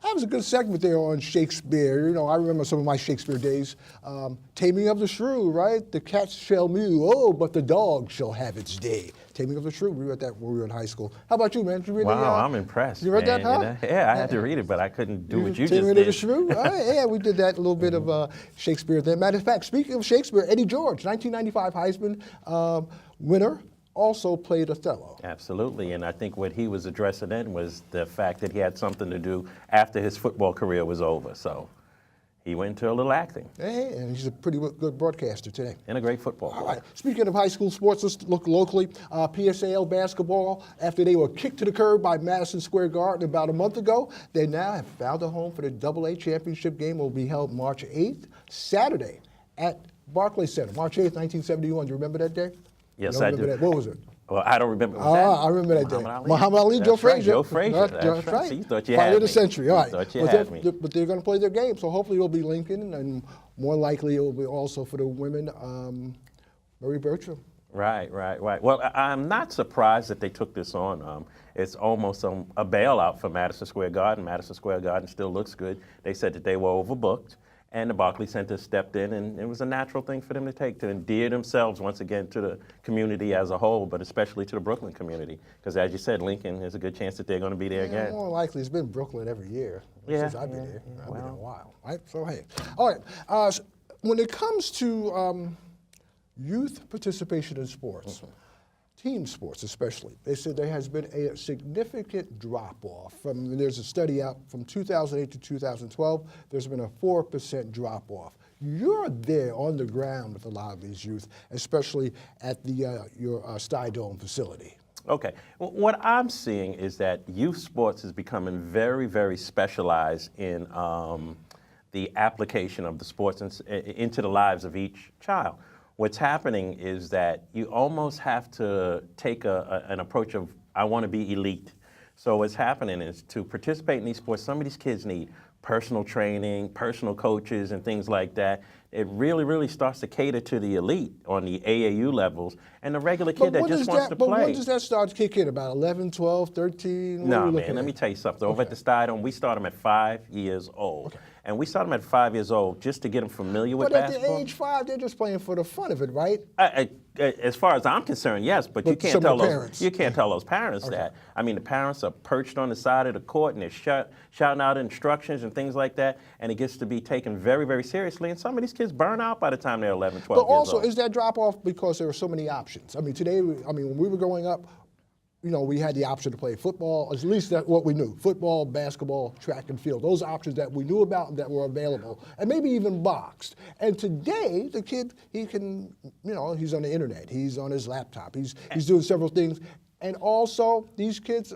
That was a good segment there on Shakespeare. You know, I remember some of my Shakespeare days. Taming of the Shrew, right? The cat shall mew, oh, but the dog shall have its day. Taming of the Shrew, we read that when we were in high school. How about you, man? Did you read Wow, I'm impressed. You read man. that, huh? Yeah, I had to read it, but I couldn't do what you just Taming of did. the Shrew? Yeah, we did that, a little bit of Shakespeare there. Matter of fact, speaking of Shakespeare, Eddie George, 1995 Heisman winner, also played Othello. Absolutely, and I think what he was addressing then was the fact that he had something to do after his football career was over. So he went into a little acting. Hey, and he's a pretty good broadcaster today. And a great football All player. right. Speaking of high school sports, let's look locally. PSAL basketball, after they were kicked to the curb by Madison Square Garden about a month ago, they now have found a home for the AA championship game. Will be held March 8th, Saturday, at Barclays Center. March 8th, 1971. Do you remember that day? Yes, I do. That? What was it? Well, I don't remember. I remember that day. Ali. Muhammad Ali, That's Joe right, Frazier. Joe Frazier. That's right. right. So you thought you Fight had of the me. century. All right. You thought you had me. But they're going to play their game, so hopefully it'll be Lincoln, and more likely it will be also for the women, Murray Bertram. Right. Well, I'm not surprised that they took this on. It's almost a bailout for Madison Square Garden. Madison Square Garden still looks good. They said that they were overbooked, and the Barclays Center stepped in, and it was a natural thing for them to take to endear themselves once again to the community as a whole, but especially to the Brooklyn community. Because as you said, Lincoln, there's a good chance that they're going to be there again. More likely, it's been Brooklyn every year since I've been here. I've been here a while, right? So hey, all right. When it comes to youth participation in sports, team sports especially, they said there has been a significant drop-off. There's a study out from 2008 to 2012. There's been a 4% drop-off. You're there on the ground with a lot of these youth, especially at your Stuyvesant facility. Okay. Well, what I'm seeing is that youth sports is becoming very, very specialized in the application of the sports into the lives of each child. What's happening is that you almost have to take an approach of, I want to be elite. So what's happening is to participate in these sports, some of these kids need personal training, personal coaches, and things like that. It really, really starts to cater to the elite on the AAU levels and the regular kid that just wants to play. But when does that start to kick in? About 11, 12, 13? No, man, let me tell you something. Over at the Stuyvesant, we start them at 5 years old. Okay. And we start them at 5 years old just to get them familiar with basketball. But at the age 5, they're just playing for the fun of it, right? As far as I'm concerned, yes, but you can't tell those parents that. I mean, the parents are perched on the side of the court and they're shouting out instructions and things like that, and it gets to be taken very, very seriously. And some of these kids burn out by the time they're 11, 12 years old. But also, is that drop off because there are so many options? I mean, today, when we were growing up, you know, we had the option to play football, at least that's what we knew. Football, basketball, track and field. Those options that we knew about and that were available, and maybe even boxed. And today, the kid, he can, you know, he's on the internet. He's on his laptop. He's doing several things. And also, these kids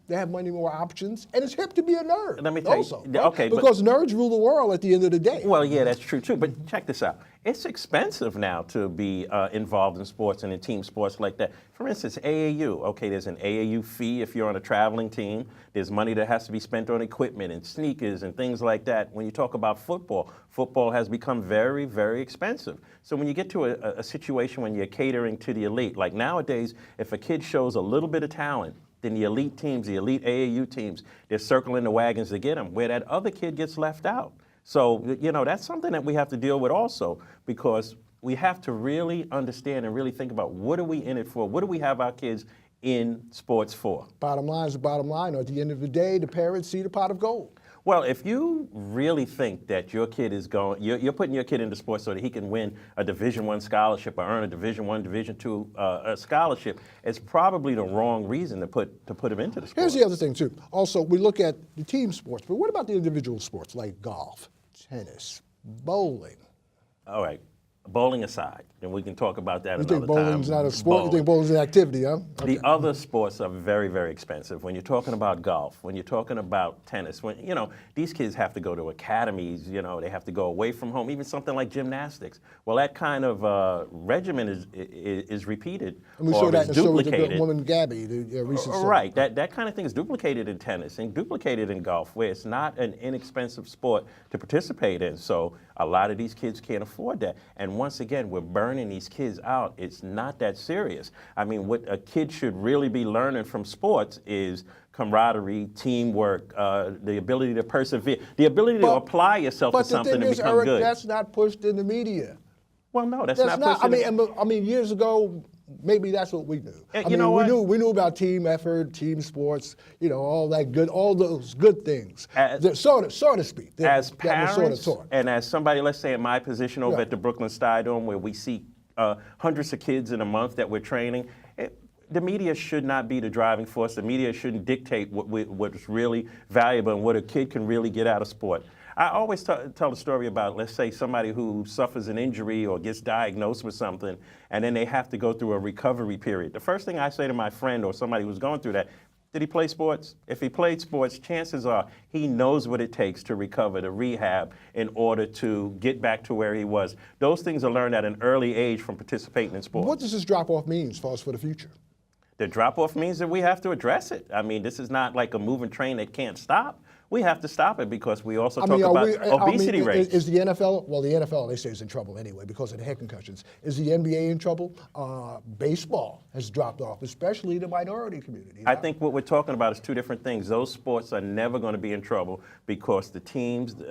they have many more options, and it's hip to be a nerd. Let me tell also, you, right? okay, because nerds rule the world at the end of the day. Well, yeah, that's true too. But check this out. It's expensive now to be involved in sports and in team sports like that. For instance, AAU. Okay, there's an AAU fee if you're on a traveling team. There's money that has to be spent on equipment and sneakers and things like that. When you talk about football, football has become very, very expensive. So when you get to a situation when you're catering to the elite, like nowadays, if a kid shows a little bit of talent, then the elite teams, the elite AAU teams, they're circling the wagons to get him, where that other kid gets left out. So, you know, that's something that we have to deal with also, because we have to really understand and really think about what are we in it for? What do we have our kids in sports for? Bottom line is the bottom line. At the end of the day, the parents see the pot of gold. Well, if you really think that your kid is you're putting your kid into sports so that he can win a Division I scholarship or earn a Division I, Division II scholarship, it's probably the wrong reason to put him into the sport. Here's the other thing, too. Also, we look at the team sports, but what about the individual sports like golf, tennis, bowling? All right. Bowling aside, and we can talk about that another time. You think bowling's not a sport? You think bowling's an activity, huh? Okay. The other sports are very, very expensive. When you're talking about golf, when you're talking about tennis, when you know these kids have to go to academies, you know they have to go away from home. Even something like gymnastics. Well, that kind of regimen is repeated and we or saw that is in duplicated. The woman Gabby, the recent story. Right. That kind of thing is duplicated in tennis and duplicated in golf, where it's not an inexpensive sport to participate in. So A lot of these kids can't afford that. And once again, we're burning these kids out. It's not that serious. I mean, what a kid should really be learning from sports is camaraderie, teamwork, the ability to persevere, the ability to apply yourself to something and become Eric, good. that's not pushed in the media. Well, no, that's That's not not. pushed in I mean, years ago, maybe that's what we knew. You know what? We knew about team effort, team sports, all those good things. So to speak. As that parents was sort of taught. and as somebody, let's say in my position over at the Brooklyn Stardome, where we see hundreds of kids in a month that we're training, the media should not be the driving force. The media shouldn't dictate what's really valuable and what a kid can really get out of sport. I always tell the story about, let's say, somebody who suffers an injury or gets diagnosed with something, and then they have to go through a recovery period. The first thing I say to my friend or somebody who's going through that, did he play sports? If he played sports, chances are he knows what it takes to recover, to rehab, in order to get back to where he was. Those things are learned at an early age from participating in sports. What does this drop-off mean as far as for the future? The drop-off means that we have to address it. I mean, this is not like a moving train that can't stop. We have to stop it because we also talk about obesity rates. Is the NFL, well, the NFL, they say, is in trouble anyway because of the head concussions. Is the NBA in trouble? Baseball has dropped off, especially the minority community. I think what we're talking about is two different things. Those sports are never going to be in trouble because the teams, the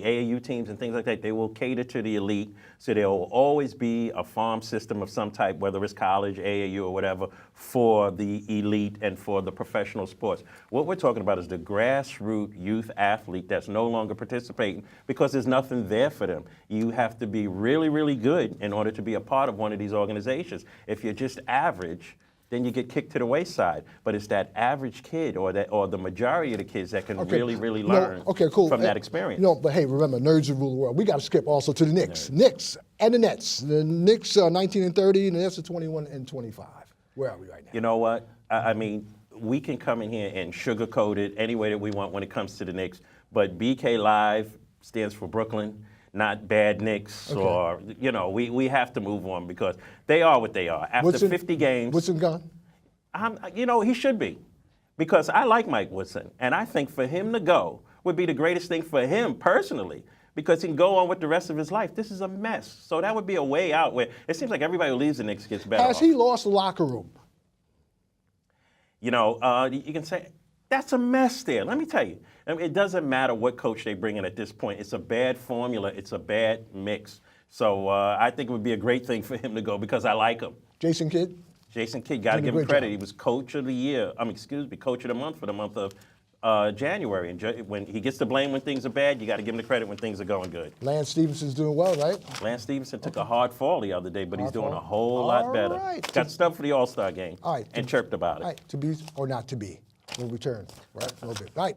AAU teams and things like that, they will cater to the elite. So there will always be a farm system of some type, whether it's college, AAU, or whatever, for the elite and for the professional sports. What we're talking about is the grassroots youth athlete that's no longer participating because there's nothing there for them. You have to be really, really good in order to be a part of one of these organizations. If you're just average, then you get kicked to the wayside. But it's that average kid or the majority of the kids that can really, really learn from that experience. But hey, remember, nerds rule the world. We got to skip also to the Knicks. Knicks and the Nets. The Knicks are 19 and 30, and the Nets are 21 and 25. Where are we right now? You know what? I mean, we can come in here and sugarcoat it any way that we want when it comes to the Knicks, but BK Live stands for Brooklyn, not bad Knicks, or, we have to move on because they are what they are. After 50 games. Woodson gone? He should be, because I like Mike Woodson, and I think for him to go would be the greatest thing for him personally, because he can go on with the rest of his life. This is a mess. So that would be a way out where it seems like everybody who leaves the Knicks gets better Has off. he lost the locker room? You can say, that's a mess there. Let me tell you, it doesn't matter what coach they bring in at this point. It's a bad formula. It's a bad mix. So I think it would be a great thing for him to go because I like him. Jason Kidd? Jason Kidd, got to give him credit. He was coach of the year. Coach of the month for the month of January. And when he gets the blame when things are bad, you got to give him the credit when things are going good. Lance Stevenson's doing well, right? Lance Stevenson took a hard fall the other day, but he's doing a whole lot better. Right. Got stuff for the All-Star game and chirped about it. All right, to be or not to be. We'll return, right? A little bit. All right.